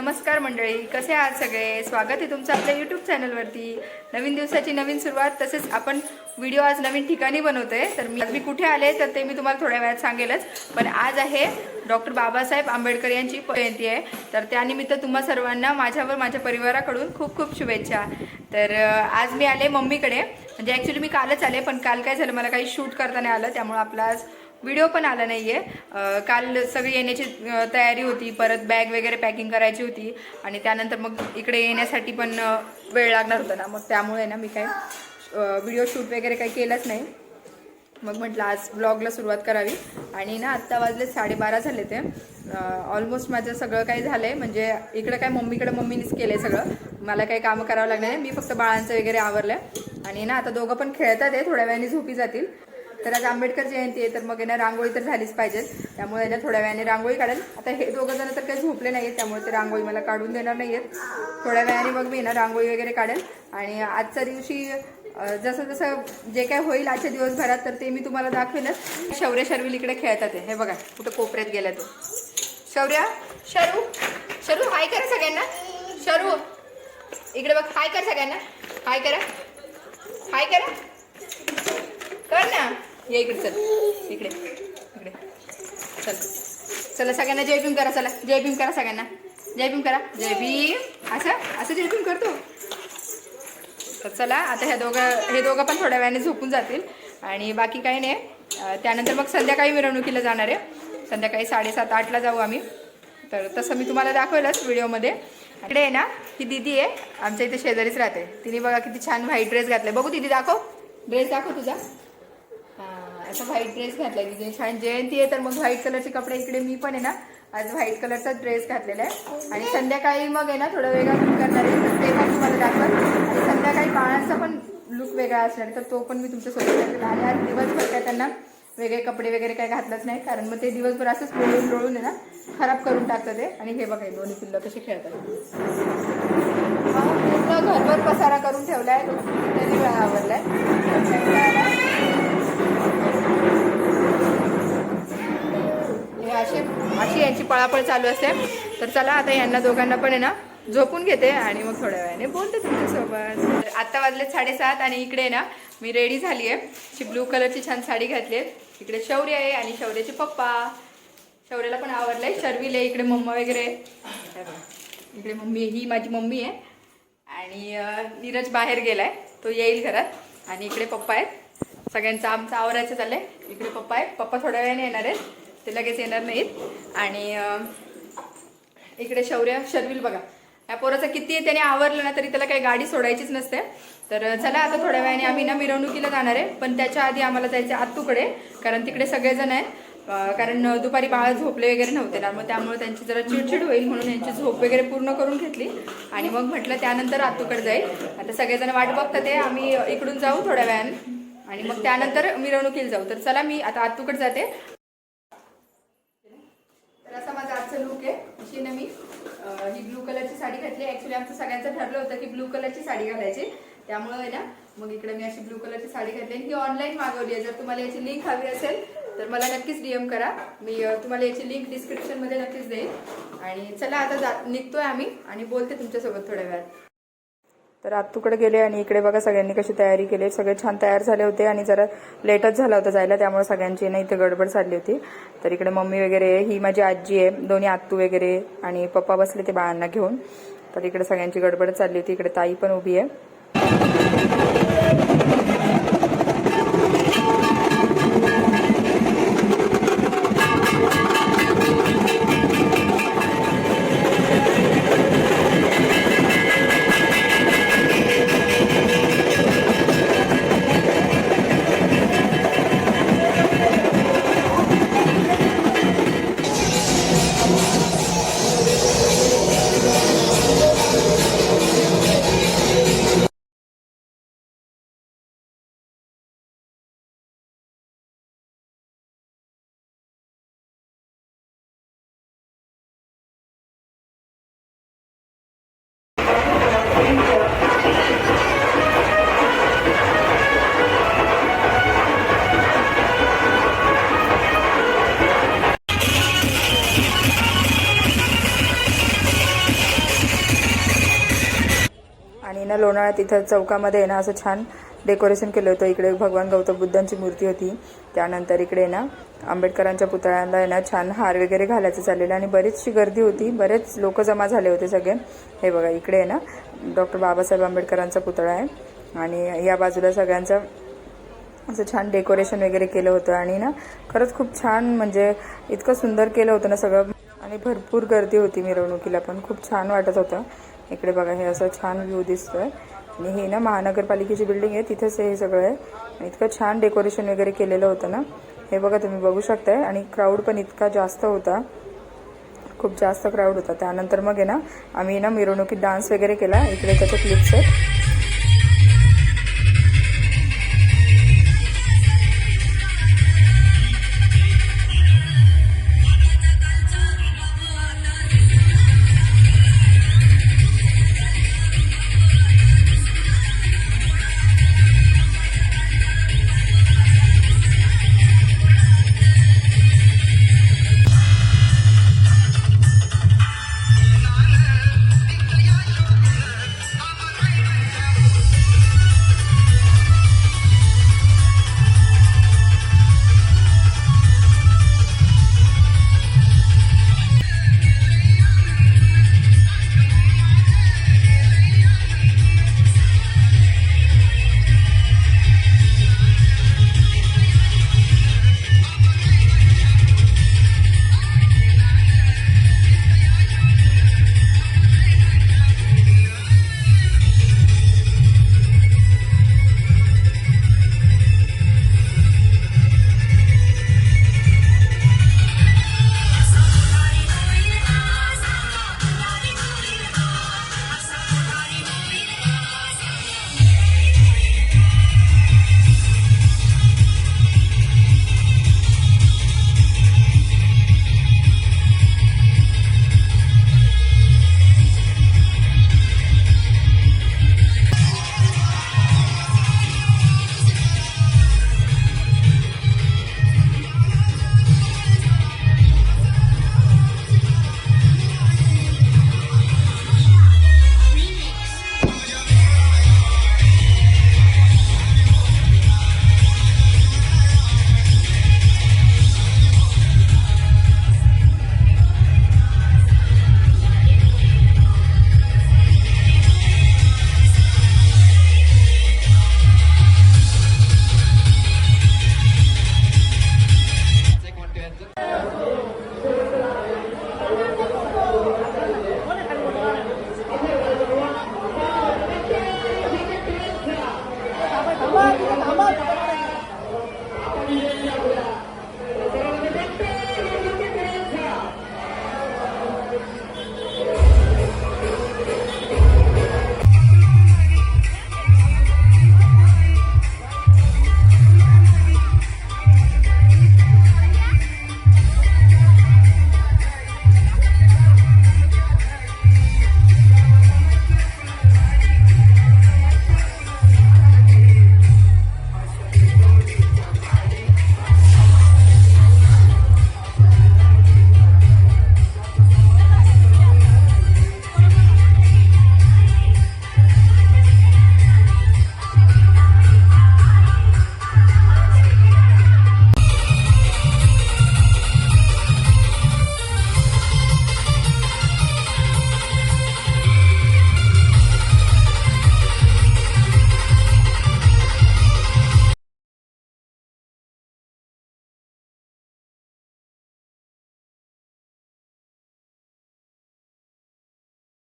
नमस्कार मंडळी, कसे आहात सगळे? स्वागत आहे तुमचं आपल्या यूट्यूब चॅनलवरती. नवीन दिवसाची नवीन सुरुवात. तसेच आपण व्हिडिओ आज नवीन ठिकाणी बनवतोय. तर मी कुठे आले तर ते मी तुम्हाला थोड्या वेळात सांगेलच. पण आज आहे डॉक्टर बाबासाहेब आंबेडकर यांची जयंती आहे. तर त्यानिमित्त तुम्हा सर्वांना माझ्यावर माझ्या परिवाराकडून खूप खूप शुभेच्छा. तर आज मी आले मम्मीकडे. म्हणजे ॲक्च्युली मी कालच आले, पण काल काय झालं, मला काही शूट करता नाही आलं, त्यामुळे आपला आज व्हिडिओ पण आला नाही आहे. काल सगळी येण्याची तयारी होती, परत बॅग वगैरे पॅकिंग करायची होती आणि त्यानंतर मग इकडे येण्यासाठी पण वेळ लागणार होता ना, मग त्यामुळे ना मी काय व्हिडिओ शूट वगैरे काही केलंच नाही. मग म्हटलं आज ब्लॉगला सुरुवात करावी. आणि ना आत्ता वाजले 12:30 झाले. ते ऑलमोस्ट माझं सगळं काही झालं आहे. म्हणजे इकडं काय मम्मीनेच केलं आहे सगळं, मला काही कामं करावं लागलं नाही. मी फक्त बाळांचं वगैरे आवरलं आहे. आणि ना आता दोघं पण खेळतात आहे, थोड्या वेळाने झोपी जातील. तर आज आंबेडकर जयंती आहे, तर मग ना रांगोळी तर झालीच पाहिजे, त्यामुळे ना थोड्या वेळाने रांगोळी काढेल. आता हे दोघं जण तर काही झोपले नाही आहेत, त्यामुळे ते रांगोळी मला काढून देणार नाही आहेत. थोड्या वेळाने मग मी ना रांगोळी वगैरे काढेल. आणि आजच्या दिवशी जसं जसं जे काय होईल आजच्या दिवसभरात, तर ते मी तुम्हाला दाखवेनच. शौर्य शर्विल इकडे खेळतात आहे, हे बघा कुठं कोपऱ्यात गेला तो शौर्य. शरू हाय करा सगळ्यांना. शरू इकडे बघ, हाय कर सगळ्यांना, हाय करा, हाय करा, कर ना. ये इकडे, चल इकडे इकडे, चल चला सगळ्यांना जय भीम करा. चला जय भीम करा, सगळ्यांना जय भीम करा. जय भीम, असं जय भीम करतो. तर चला आता हे दोघं पण थोड्या वेळाने झोपून जातील आणि बाकी काही नाही. त्यानंतर मग संध्याकाळी मिरवणुकीला जाणार आहे. संध्याकाळी 7:30-8ला जाऊ आम्ही. तर तसं मी तुम्हाला दाखवेलच व्हिडिओमध्ये. इकडे आहे ना ही दीदी आहे, आमच्या इथे शेजारीच राहते. तिने बघा किती छान व्हाईट ड्रेस घातलाय. बघू दीदी, दाखव ड्रेस, दाखव तुझा. असा व्हाईट ड्रेस घातलाय तिने, छान जयंती आहे तर मग व्हाईट कलरचे कपडे. इकडे मी पण आहे ना आज व्हाईट कलरचा ड्रेस घातलेला आहे. आणि संध्याकाळी मग आहे ना थोडं वेगळा लुक करणार आहे, तर ते पण तुम्हाला दाखवल. आणि संध्याकाळी बाळांचा पण लुक वेगळा असणार, तर तो पण मी तुमच्यासोबत दाखवेल. आणि आज दिवसभर काय त्यांना वेगळे कपडे वगैरे काय घातलंच नाही, कारण मग ते दिवसभर असंच लोळून आहे ना खराब करून टाकतं ते. आणि हे बघा दोन्ही पिल्लं कसे खेळतात. पूर्ण घरभर पसारा करून ठेवलाय, तो कितीतरी वेळा आवरलाय. अशी यांची पळापळ चालू असते. तर चला आता यांना दोघांना पण आहे ना झोपून घेते आणि मग थोड्या वेळाने बोलते तुमच्यासोबत. आता वाजले 7:30 आणि इकडे ना मी रेडी झाली आहे. अशी ब्लू कलरची छान साडी घातली आहे. इकडे शौर्य आहे आणि शौर्याचे पप्पा. शौर्याला पण आवडलंय. शर्विल आहे, इकडे मम्मा वगैरे. इकडे मम्मी, ही माझी मम्मी आहे. आणि नीरज बाहेर गेलाय, तो येईल घरात. आणि इकडे पप्पा आहेत. सगळ्यांचं आमचं आवरायचं चाललंय. इकडे पप्पा आहेत, पप्पा थोड्या वेळाने येणार आहेत, ते लगेच येणार नाहीत. आणि इकडे शर्विल बघा, या पोराचं किती त्याने आवरलं ना तरी त्याला काही गाडी सोडायचीच नसते. तर चला आता थोड्या वेळाने आम्ही ना मिरवणुकीला जाणार आहे. पण त्याच्या आधी आम्हाला जायचं आत्तूकडे, कारण तिकडे सगळेजण आहेत. कारण दुपारी बाळा झोपले वगैरे नव्हते ना, मग त्यामुळे त्यांची जरा चिडचिड होईल म्हणून यांची झोप वगैरे पूर्ण करून घेतली. आणि मग म्हटलं त्यानंतर आत्तूकडे जाईल. आता सगळेजण वाट बघतात ते, आम्ही इकडून जाऊ थोड्या वेळाने आणि मग त्यानंतर मिरवणुकीला जाऊ. तर चला मी आता आत्तूकडे जाते. तर असा माझा आजचा लुक आहे. अशी ना मी ही ब्लू कलरची साडी घातली. ॲक्च्युली आमचं सगळ्यांचं ठरलं होतं की ब्लू कलरची साडी घालायची, त्यामुळे आहे ना मग इकडे मी अशी ब्लू कलरची साडी घातली. ही ऑनलाईन मागवली आहे. जर तुम्हाला याची लिंक हवी असेल तर मला नक्कीच DM करा. मी तुम्हाला याची लिंक डिस्क्रिप्शनमध्ये नक्कीच देईन. आणि चला आता निघतोय आम्ही आणि बोलते तुमच्यासोबत थोड्या वेळात. तर आत्तूकडे गेले आणि इकडे बघा सगळ्यांनी कशी तयारी केली. सगळे छान तयार झाले होते आणि जरा लेटच झाला होता जायला, त्यामुळे सगळ्यांची ना इथे गडबड चालली होती. तर इकडे मम्मी वगैरे, ही माझी आजी आहे, दोन्ही आत्तू वगैरे आणि पप्पा बसले ते बाळांना घेऊन. तर इकडे सगळ्यांची गडबड चालली होती. इकडे ताई पण उभी आहे. लोणावळ्यात इथं चौकामध्ये आहे ना असं छान डेकोरेशन केलं होतं. इकडे भगवान गौतम बुद्धांची मूर्ती होती. त्यानंतर इकडे ना आंबेडकरांच्या पुतळ्याला आहे ना छान हार वगैरे घालायचं चाललेलं आणि बरीचशी गर्दी होती. बरेच लोक जमा झाले होते सगळे. हे बघा इकडे आहे ना डॉक्टर बाबासाहेब आंबेडकरांचा पुतळा आहे आणि या बाजूला सगळ्यांचं असं छान डेकोरेशन वगैरे केलं होतं आणि ना खरंच खूप छान म्हणजे इतकं सुंदर केलं होतं ना सगळं आणि भरपूर गर्दी होती मिरवणुकीला पण खूप छान वाटत होतं. इकडे बघा हे असं छान व्ह्यू दिसतोय आणि हे ना महानगरपालिकेची बिल्डिंग आहे तिथेच हे सगळं आहे आणि इतकं छान डेकोरेशन वगैरे केलेलं होतं ना. हे बघा तुम्ही बघू शकताय आणि क्राऊड पण इतका जास्त होता, खूप जास्त क्राऊड होता. त्यानंतर मग आहे ना आम्ही ना मिरवणुकीत डान्स वगैरे केला. इकडे त्याचे क्लिप्स आहेत.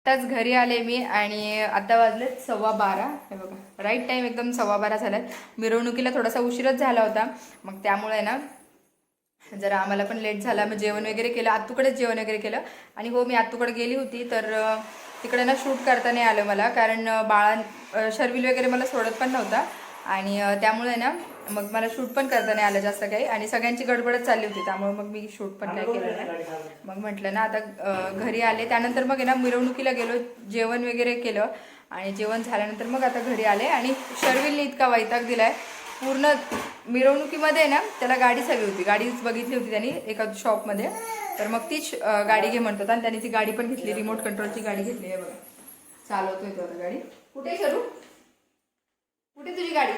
आताच घरी आले मी आणि आता वाजलेत 12:15. हे बघा राईट टाईम एकदम 12:15 झालाय. मिरवणुकीला थोडासा उशीरच झाला होता, मग त्यामुळे ना जरा आम्हाला पण लेट झाला. मग जेवण वगैरे केलं, आत्तूकडेच जेवण वगैरे केलं. आणि हो मी आत्तूकडे गेली होती तर तिकडे ना शूट करता नाही आलं मला, कारण शर्विल वगैरे मला सोडत पण नव्हता आणि त्यामुळे ना मग मला शूट पण करता नाही आलं जास्त काही आणि सगळ्यांची गडबडच चालली होती, त्यामुळे मग मी शूट पण नाही केलं नाही. मग म्हटलं ना आता घरी आले, त्यानंतर मग आहे ना मिरवणुकीला गेलो, जेवण वगैरे केलं आणि जेवण झाल्यानंतर मग आता घरी आले. आणि शर्विलने इतका वैताग दिलाय पूर्ण मिरवणुकीमध्ये ना, त्याला गाडीच हवी होती, गाडीच बघितली होती त्यांनी एका शॉपमध्ये, तर मग तीच गाडी घे म्हणत होता आणि त्यांनी ती गाडी पण घेतली, रिमोट कंट्रोलची गाडी घेतली आहे बघा, चालवतोय तो आता गाडी. कुठे शरू? कुठे तुझी गाडी?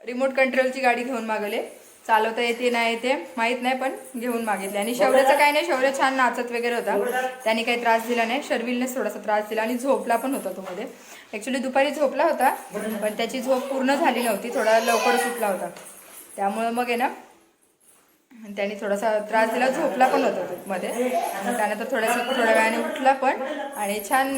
रिमोट कंट्रोलची गाडी घेऊन मागवले. चालवता येते नाही येते माहीत नाही, पण घेऊन मागितले. आणि शौर्याचं काही नाही, शौर्य छान नाचत वगैरे होता, त्याने काही त्रास दिला नाही. शर्विलनेच थोडासा त्रास दिला आणि झोपला पण होता तो मध्ये. ॲक्च्युली दुपारी झोपला होता, पण त्याची झोप पूर्ण झाली नव्हती, थोडा लवकर सुटला होता. त्यामुळं मग आहे ना त्याने थोडासा त्रास दिला, झोपला पण होता तो मध्ये. त्यानंतर थोड्या वेळाने उठला पण, आणि छान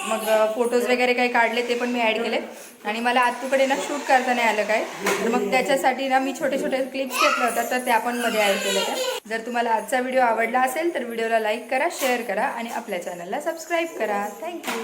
मग फोटोज वगैरे काही काढले, ते पण मी ॲड केले. आणि मला आत्तूकडे ना शूट करता नाही आलं काय, तर मग त्याच्यासाठी ना मी छोटे छोटे क्लिप्स घेतले होत्या, तर त्या पण मध्ये ॲड केल्या त्या. जर तुम्हाला आजचा व्हिडिओ आवडला असेल तर व्हिडिओला लाईक करा, शेअर करा आणि आपल्या चॅनलला सबस्क्राईब करा. थँक्यू.